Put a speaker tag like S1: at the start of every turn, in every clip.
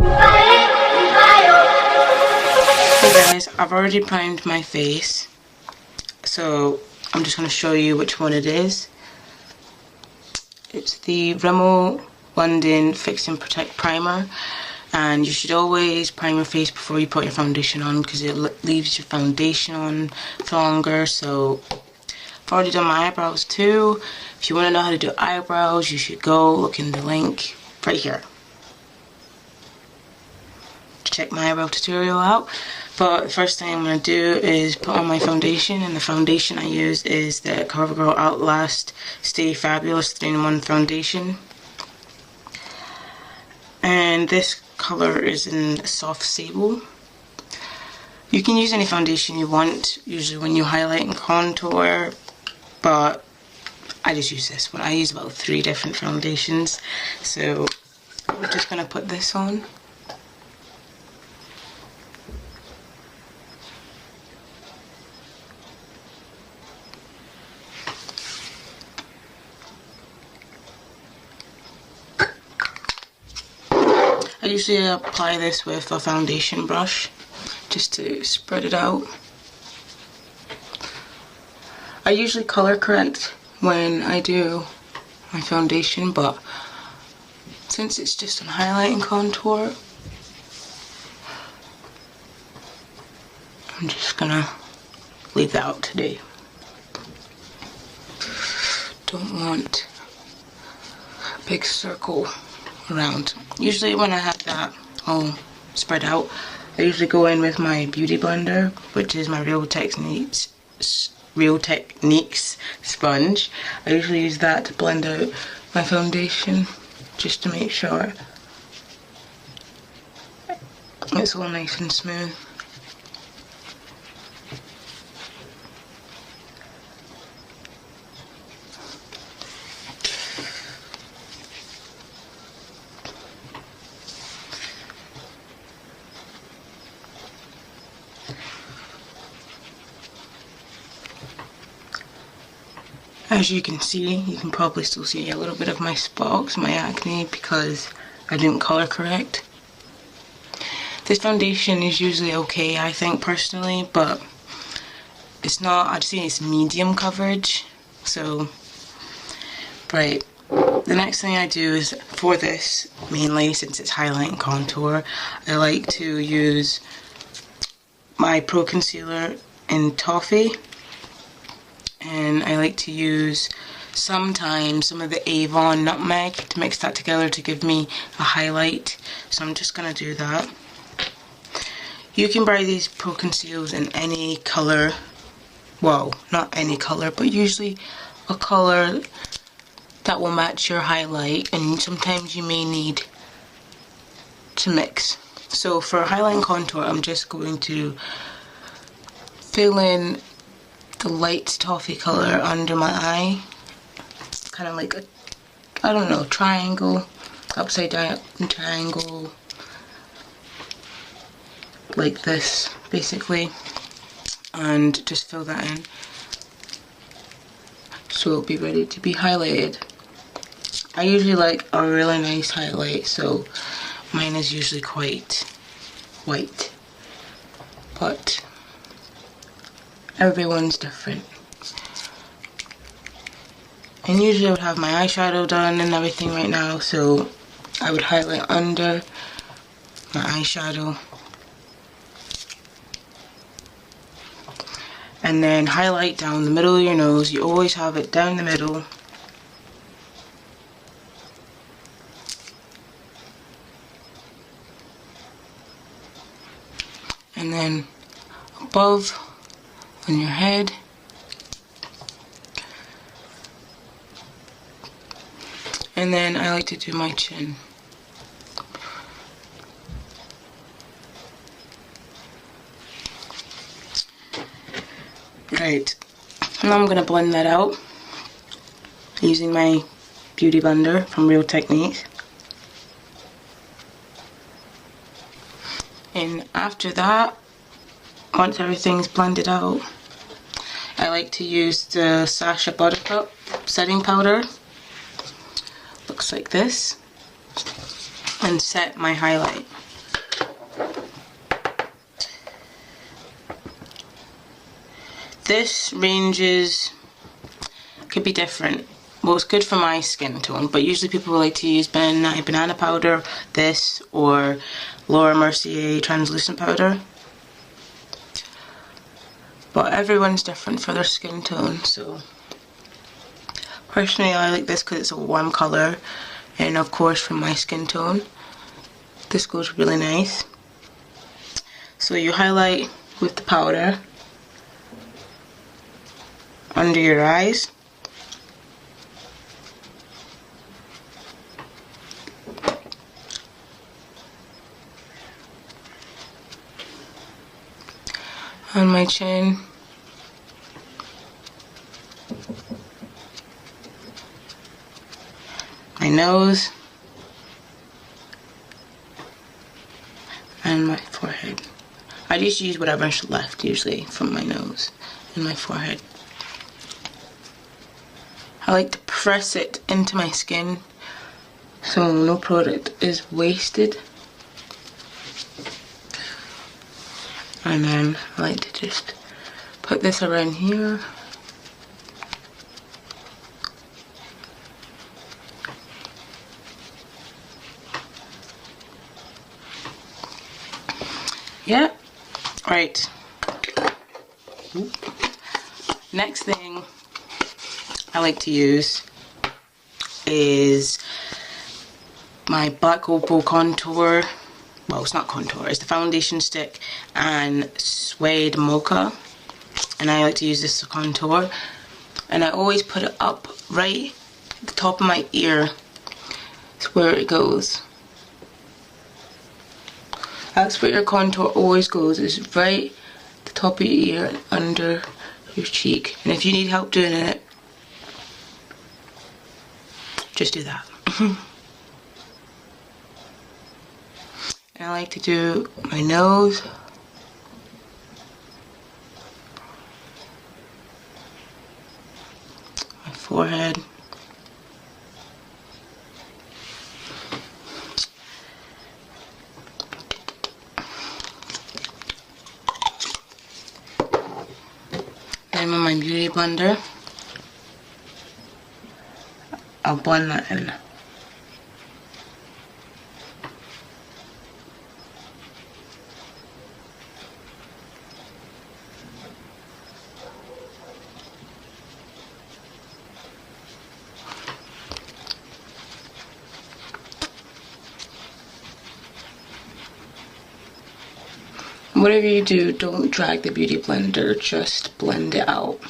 S1: Hey guys, I've already primed my face, so I'm just going to show you which one it is. It's the Rimmel London Fix and Protect Primer, and you should always prime your face before you put your foundation on because it leaves your foundation on for longer. So I've already done my eyebrows too. If you want to know how to do eyebrows, you should go look in the link right here to check my eyebrow tutorial out. But the first thing I'm going to do is put on my foundation, and the foundation I use is the Covergirl Outlast Stay Fabulous 3-in-1 foundation. And this colour is in soft sable. You can use any foundation you want, usually when you highlight and contour, but I just use this one. I use about 3 different foundations, so we're just going to put this on. I usually apply this with a foundation brush just to spread it out. I usually color correct when I do my foundation, but since it's just on highlight and contour, I'm just gonna leave that out today. Don't want a big circle around. Usually when I have that all spread out, I usually go in with my beauty blender, which is my Real Techniques sponge. I usually use that to blend out my foundation just to make sure it's all nice and smooth. As you can see, you can probably still see a little bit of my spots, my acne, because I didn't color correct. This foundation is usually okay, I think, personally, but it's not, I'd say it's medium coverage. So, right, the next thing I do is, for this, mainly, since it's highlight and contour, I like to use my Pro Concealer-Toffee. And I like to use sometimes some of the Avon Nutmeg to mix that together to give me a highlight. So I'm just going to do that. You can buy these Pro Concealers in any colour. Well, not any colour, but usually a colour that will match your highlight. And sometimes you may need to mix. So for highlight and contour, I'm just going to fill in the light toffee color under my eye, kind of like a, I don't know, triangle, upside down triangle, like this basically, and just fill that in so it'll be ready to be highlighted. I usually like a really nice highlight, so mine is usually quite white, but everyone's different. And usually I would have my eyeshadow done and everything right now, so I would highlight under my eyeshadow and then highlight down the middle of your nose. You always have it down the middle. And then above on your head, and then I like to do my chin. Right, now I'm going to blend that out using my beauty blender from Real Techniques. And after that, once everything's blended out, I like to use the Sascha Buttercup setting powder. Looks like this. And set my highlight. this ranges, could be different. Well, it's good for my skin tone, but usually people like to use banana powder, this, or Laura Mercier translucent powder. But everyone's different for their skin tone, so personally I like this because it's a warm colour, and of course for my skin tone this goes really nice. So you highlight with the powder under your eyes, on my chin, my nose, and my forehead. I just use whatever's left usually from my nose and my forehead. I like to press it into my skin so no product is wasted. And then I like to just put this around here. Yeah, right. Next thing I like to use is my black Opal contour. Well, it's not contour, it's the foundation stick and Suede Mocha. And I like to use this to contour. And I always put it up right at the top of my ear. It's where it goes. That's where your contour always goes, is right at the top of your ear and under your cheek. And if you need help doing it, just do that. And I like to do my nose, my forehead, and with my beauty blender, I'll blend that in. Whatever you do, don't drag the beauty blender, just blend it out.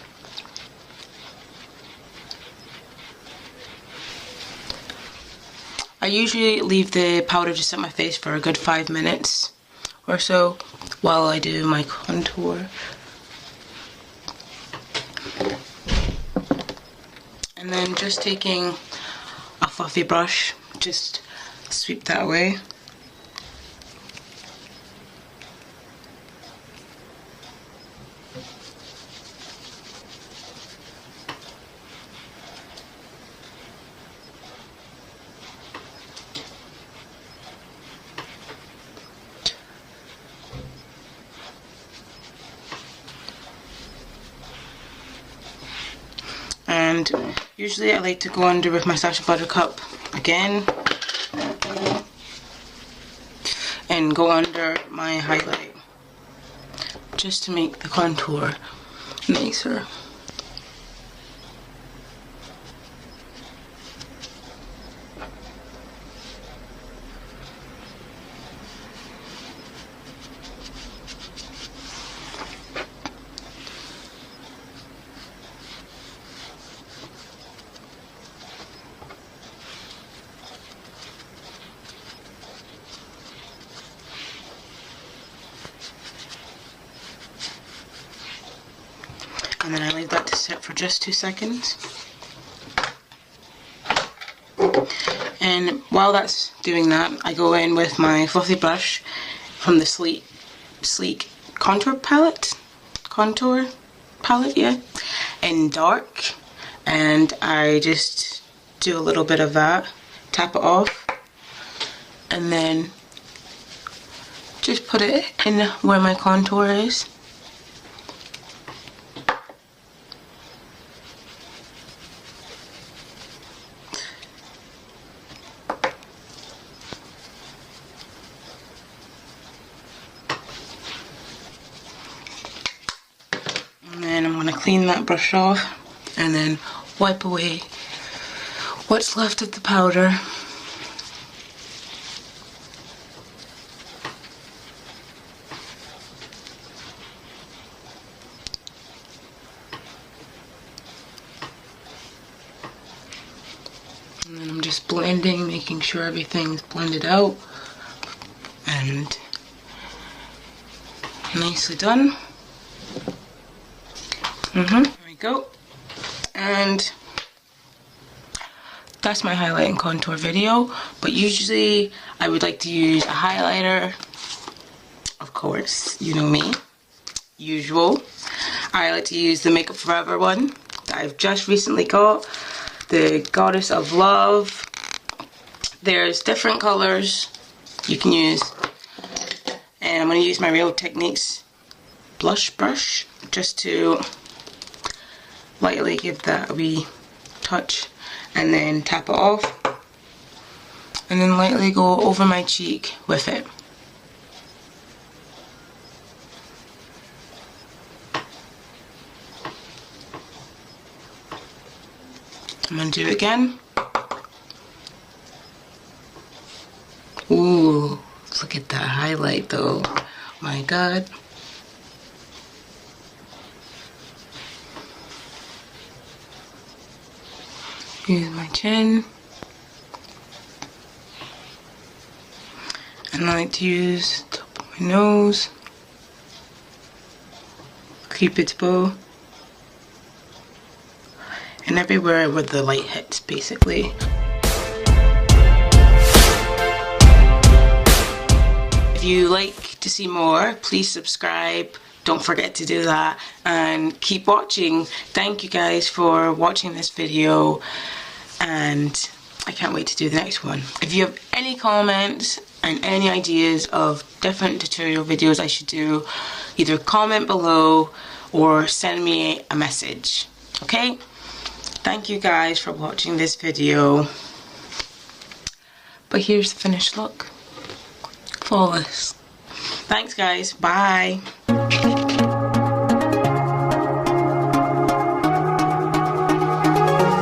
S1: I usually leave the powder just on my face for a good 5 minutes or so while I do my contour. And then just taking a fluffy brush, just sweep that away. And usually I like to go under with my Sascha Buttercup again and go under my highlight just to make the contour nicer. And then I leave that to sit for just 2 seconds. And while that's doing that, I go in with my fluffy brush from the Sleek contour palette, yeah, in dark, and I just do a little bit of that, tap it off, and then just put it in where my contour is. want to clean that brush off and then wipe away what's left of the powder. And then I'm just blending, making sure everything's blended out and nicely done. There we go. And that's my highlight and contour video, but usually I would like to use a highlighter. Of course, you know me, usual. I like to use the Makeup Forever one that I've just recently got, the Goddess of Love. There's different colors you can use, and I'm going to use my Real Techniques blush brush just to lightly give that a wee touch and then tap it off and then lightly go over my cheek with it. I'm going to do it again. Ooh, look at that highlight though. My God. Use my chin. And I like to use the top of my nose. Cupid's bow. And everywhere where the light hits, basically. If you like to see more, please subscribe. Don't forget to do that and keep watching. Thank you guys for watching this video, and I can't wait to do the next one. If you have any comments and any ideas of different tutorial videos I should do, either comment below or send me a message. Okay? Thank you guys for watching this video. But here's the finished look. Flawless. Thanks guys. Bye.